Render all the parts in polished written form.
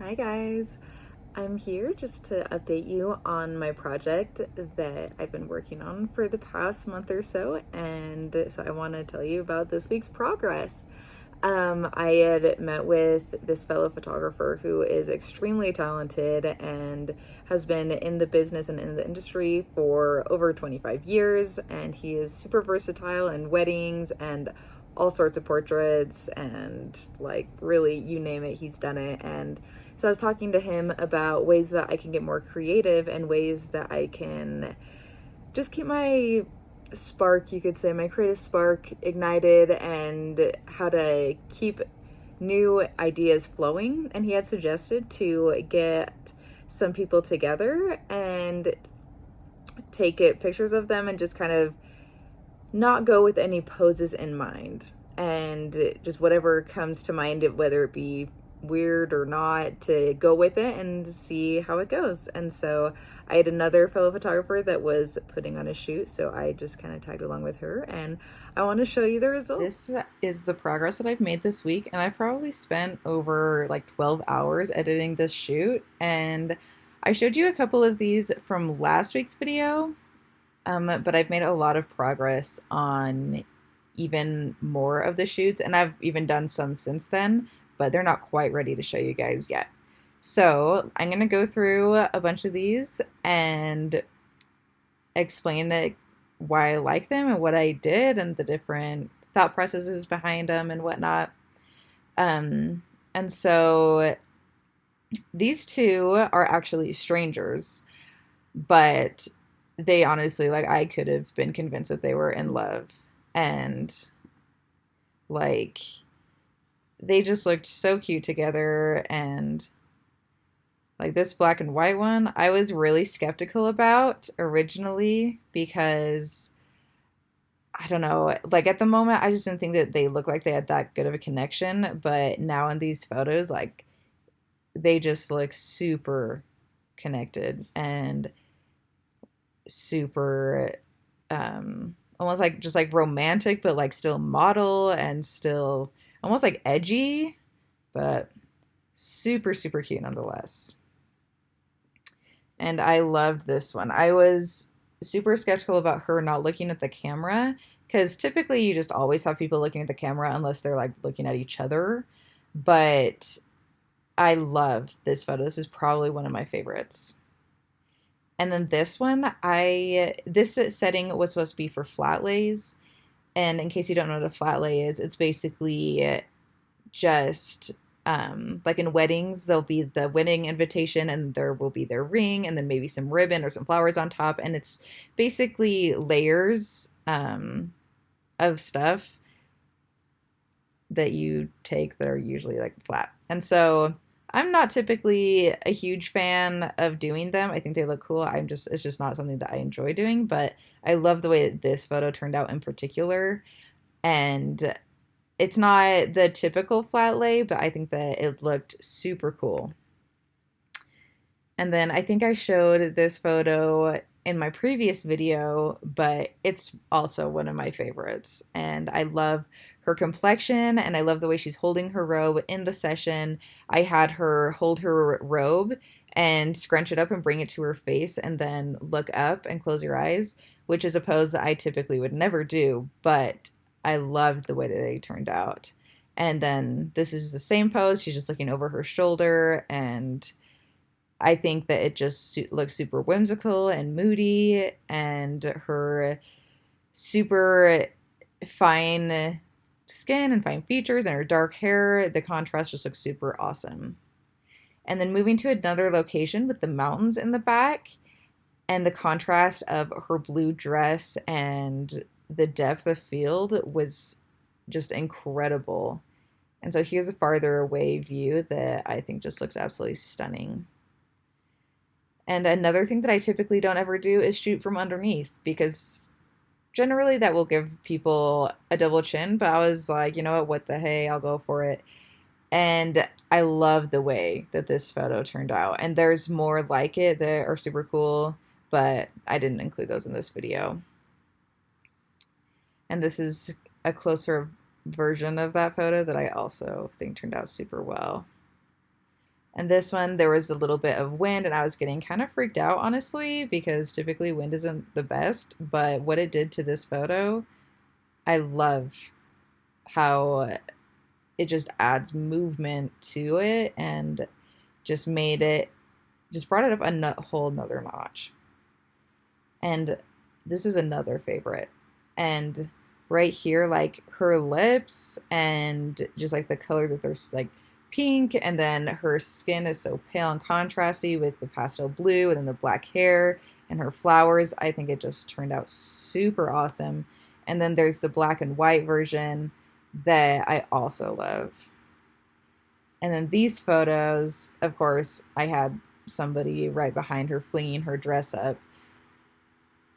Hi guys, I'm here just to update you on my project that I've been working on for the past month or so, and so I want to tell you about this week's progress. I had met with this fellow photographer who is extremely talented and has been in the business and in the industry for over 25 years, and he is super versatile in weddings and all sorts of portraits and like really you name it, he's done it. And so I was talking to him about ways that I can get more creative and ways that I can just keep my spark, you could say, my creative spark ignited, and how to keep new ideas flowing. And he had suggested to get some people together and take pictures of them and just kind of not go with any poses in mind, and just whatever comes to mind, whether it be weird or not, to go with it and see how it goes. And so I had another fellow photographer that was putting on a shoot, so I just kind of tagged along with her, and I want to show you the results. This is the progress that I've made this week, and I've probably spent over like 12 hours editing this shoot. And I showed you a couple of these from last week's video, but I've made a lot of progress on even more of the shoots, and I've even done some since then, but they're not quite ready to show you guys yet. So I'm going to go through a bunch of these and explain why I like them and what I did and the different thought processes behind them and whatnot. And so these two are actually strangers, but they honestly, like, I could have been convinced that they were in love. And like, they just looked so cute together. And like this black and white one, I was really skeptical about originally because I don't know, like at the moment, I just didn't think that they looked like they had that good of a connection. But now in these photos, like they just look super connected and super, almost like just like romantic, but like still model and still almost like edgy, but super, super cute nonetheless. And I loved this one. I was super skeptical about her not looking at the camera because typically you just always have people looking at the camera unless they're like looking at each other. But I love this photo. This is probably one of my favorites. And then this one, this setting was supposed to be for flat lays. And in case you don't know what a flat lay is, it's basically just like in weddings, there'll be the wedding invitation and there will be their ring and then maybe some ribbon or some flowers on top. And it's basically layers of stuff that you take that are usually like flat. And so I'm not typically a huge fan of doing them. I think they look cool. It's just not something that I enjoy doing, but I love the way that this photo turned out in particular. And it's not the typical flat lay, but I think that it looked super cool. And then I think I showed this photo in my previous video, but it's also one of my favorites. And I love her complexion and I love the way she's holding her robe in the session. I had her hold her robe and scrunch it up and bring it to her face and then look up and close your eyes, which is a pose that I typically would never do, but I loved the way that they turned out. And then this is the same pose. She's just looking over her shoulder, and I think that it just looks super whimsical and moody, and her super fine skin and fine features and her dark hair, the contrast just looks super awesome. And then moving to another location with the mountains in the back and the contrast of her blue dress and the depth of field was just incredible. And so here's a farther away view that I think just looks absolutely stunning. And another thing that I typically don't ever do is shoot from underneath because generally that will give people a double chin. But I was like, you know what the hey, I'll go for it. And I love the way that this photo turned out. And there's more like it that are super cool, but I didn't include those in this video. And this is a closer version of that photo that I also think turned out super well. And this one, there was a little bit of wind, and I was getting kind of freaked out, honestly, because typically wind isn't the best. But what it did to this photo, I love how it just adds movement to it and just made it, just brought it up a whole nother notch. And this is another favorite. And right here, like her lips and just like the color that there's like pink, and then her skin is so pale and contrasty with the pastel blue and then the black hair and her flowers. I think it just turned out super awesome. And then there's the black and white version that I also love. And then these photos, of course, I had somebody right behind her flinging her dress up.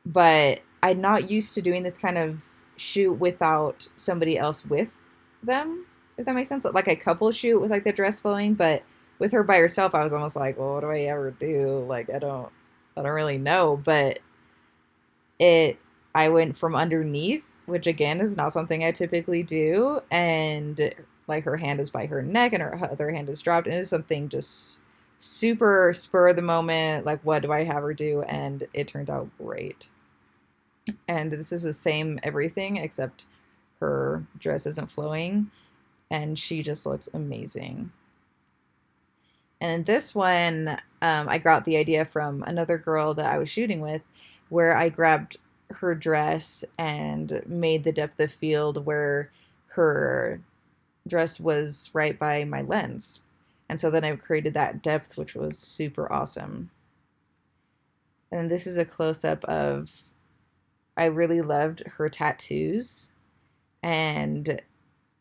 But I'm not used to doing this kind of shoot without somebody else with them, if that makes sense. Like a couple shoot with like the dress flowing, but with her by herself, I was almost like, well, what do I ever do? Like I don't really know. But I went from underneath, which again is not something I typically do, and like her hand is by her neck and her other hand is dropped, and it's something just super spur of the moment, like what do I have her do, and it turned out great. And this is the same everything except her dress isn't flowing, and she just looks amazing. And this one, I got the idea from another girl that I was shooting with, where I grabbed her dress and made the depth of field where her dress was right by my lens. And so then I created that depth, which was super awesome. And this is a close-up of, I really loved her tattoos and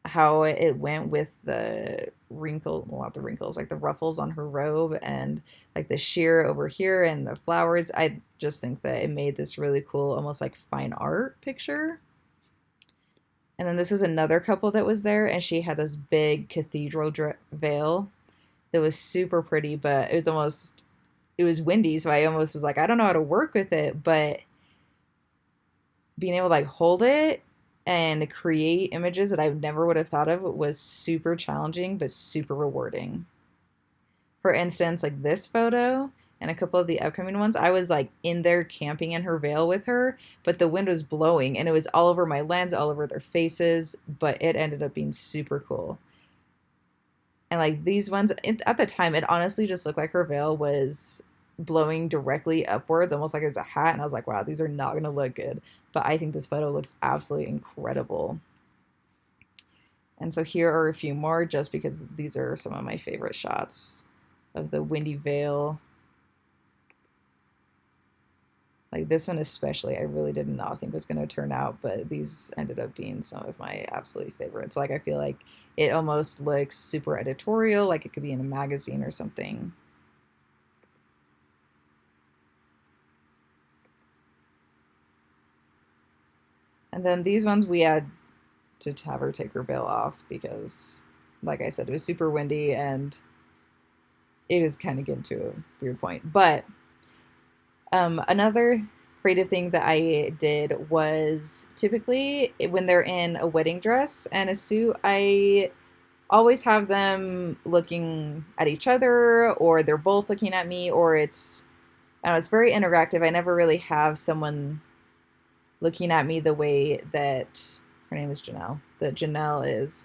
how it went with the well, not the wrinkles, like the ruffles on her robe and like the sheer over here and the flowers. I just think that it made this really cool, almost like fine art picture. And then this was another couple that was there, and she had this big cathedral veil that was super pretty, but it was windy, so I almost was like, I don't know how to work with it, but being able to like hold it and create images that I never would have thought of was super challenging, but super rewarding. For instance, like this photo and a couple of the upcoming ones, I was like in there camping in her veil with her, but the wind was blowing and it was all over my lens, all over their faces, but it ended up being super cool. And like these ones, at the time, it honestly just looked like her veil was blowing directly upwards, almost like it was a hat. And I was like, wow, these are not going to look good. But I think this photo looks absolutely incredible. And so here are a few more, just because these are some of my favorite shots of the windy veil. Like this one especially, I really did not think was going to turn out, but these ended up being some of my absolute favorites. Like I feel like it almost looks super editorial, like it could be in a magazine or something. And then these ones we had to have her take her veil off because, like I said, it was super windy and it was kind of getting to a weird point. But another creative thing that I did was typically when they're in a wedding dress and a suit, I always have them looking at each other, or they're both looking at me, or it's, I don't know, it's very interactive. I never really have someone looking at me the way that her name is Janelle, that Janelle is.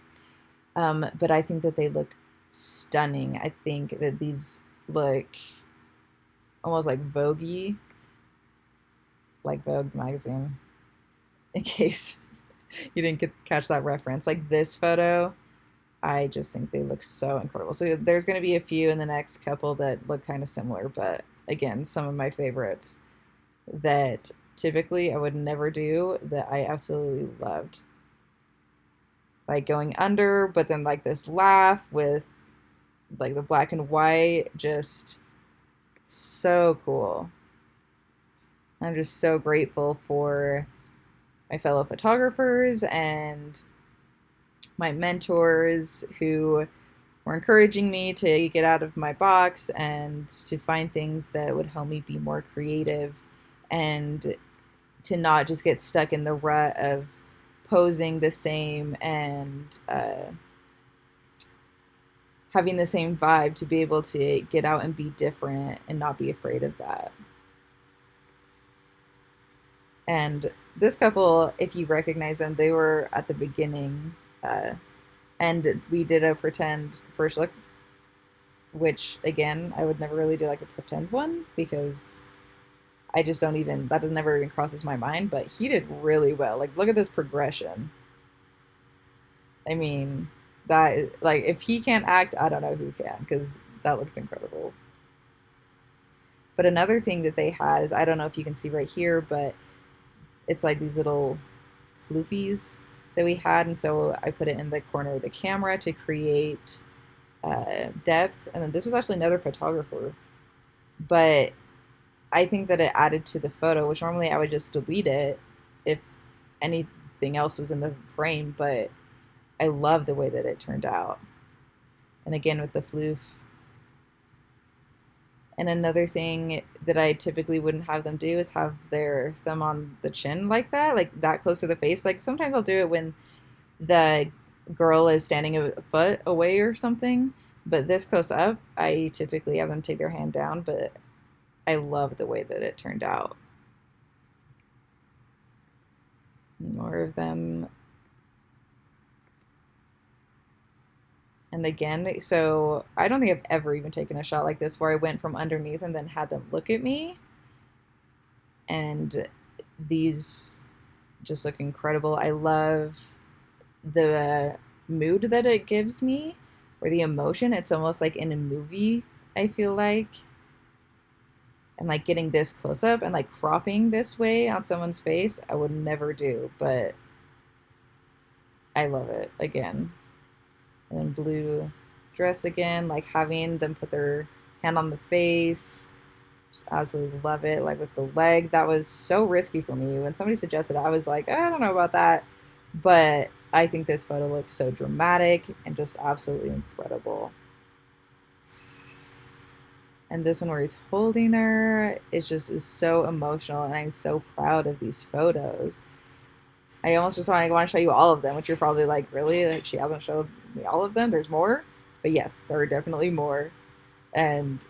But I think that they look stunning. I think that these look almost like Vogue-y, like Vogue magazine, in case you didn't catch that reference. Like this photo, I just think they look so incredible. So there's going to be a few in the next couple that look kind of similar, but again, some of my favorites that typically I would never do that I absolutely loved. Like going under, but then like this laugh with like the black and white, just so cool. I'm just so grateful for my fellow photographers and my mentors who were encouraging me to get out of my box and to find things that would help me be more creative and to not just get stuck in the rut of posing the same and having the same vibe to be able to get out and be different and not be afraid of that. And this couple, if you recognize them, they were at the beginning, and we did a pretend first look, which again, I would never really do like a pretend one because I just don't even, that doesn't never even crosses my mind, but he did really well. Like, look at this progression. I mean, that, like, if he can't act, I don't know who can, because that looks incredible. But another thing that they had is, I don't know if you can see right here, but it's like these little floofies that we had. And so I put it in the corner of the camera to create depth. And then this was actually another photographer. But I think that it added to the photo, which normally I would just delete it if anything else was in the frame. But I love the way that it turned out. And again, with the floof. And another thing that I typically wouldn't have them do is have their thumb on the chin like that close to the face. Like sometimes I'll do it when the girl is standing a foot away or something. But this close up, I typically have them take their hand down. But I love the way that it turned out. More of them. And again, so I don't think I've ever even taken a shot like this where I went from underneath and then had them look at me. And these just look incredible. I love the mood that it gives me, or the emotion. It's almost like in a movie, I feel like. And like getting this close up and like cropping this way on someone's face, I would never do, but I love it again. And then blue dress again, like having them put their hand on the face. Just absolutely love it. Like with the leg, that was so risky for me. When somebody suggested it, I was like, I don't know about that. But I think this photo looks so dramatic and just absolutely incredible. And this one where he's holding her is so emotional, and I'm so proud of these photos. I almost just want to show you all of them, which you're probably like, really? Like she hasn't showed me all of them? There's more? But yes, there are definitely more. And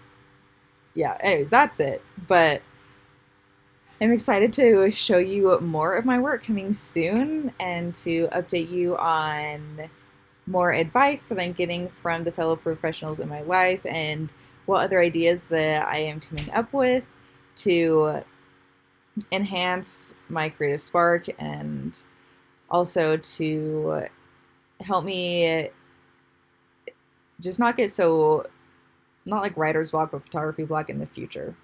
yeah, anyways, that's it. But I'm excited to show you more of my work coming soon and to update you on more advice that I'm getting from the fellow professionals in my life and what other ideas that I am coming up with to enhance my creative spark and also to help me just not get so, not like writer's block, but photography block in the future.